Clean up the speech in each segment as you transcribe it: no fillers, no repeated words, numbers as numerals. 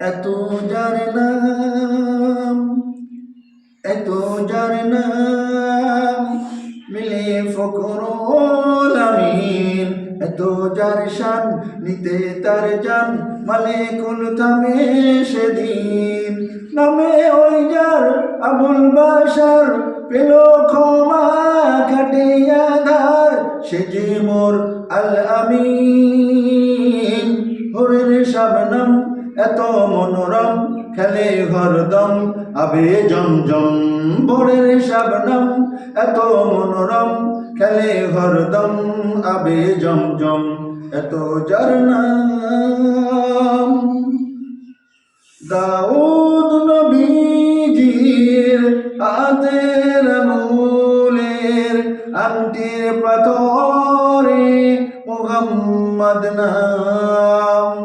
এত যার নাম, এত যার নাম, মিলে ফখরুল আমিন। এত যার শান, নিতে তার জান, মালিকুল থামে সেদিন। নামে ওই যার আবুল বাশার, পেল ক্ষমা কাটিয়া ধার, সে যে মোর আল আমিন। হরির শাবনম এত মনোরম, খেলে হরদম আবে জমজম। ভোরের শাবনম এত মনোরম, খেলে হরদম আবে জমজম। এত যার নাম, দাউদ নবীজির হাতের আঙুলের আংটির পাথরে মুহাম্মদ নাম।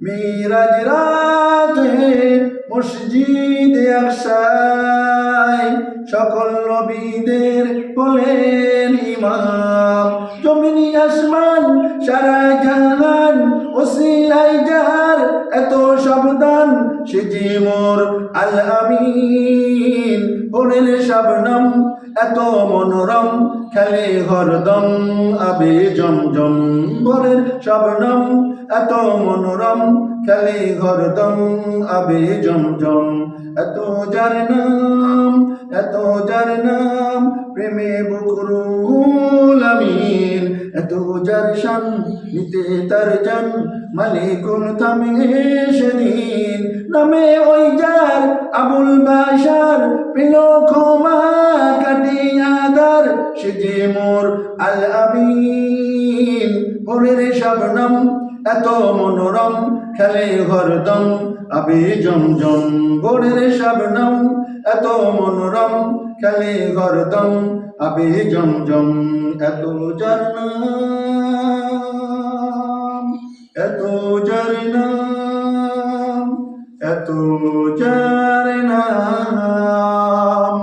মিরাজ রাতে মসজিদে আকসায়, সকল নবীদের হলেন ইমাম। জমিনি আসমান সারা জাহান, ওসিলাই যার এত সাবধান, সে যে মোর আল আমিন। ভোরের শাবনম এত মনোরম, খেলে হরদম আবে জমজম। ভোরের শাবনম এত মনোরম, খেলে হরদম আবে জমজম। এত যার নাম, এত যার নাম, প্রেমে বকরুল আমিন। এত যার শান, নিতে তার জান, মালিকুল থামে সেদিন। নামে ওই যার আবুল বাশার, পেল ক্ষমা কাটিয়া ধার, সে যে মোর আল আমিন। ভোরের শাবনম এত মনোরম, খেলে হরদম আবে জমজম। ভোরের শাবনম এত মনোরম, খেলে হরদম আবে জমজম। এত যার নাম, এত যার নাম, এত যার নাম।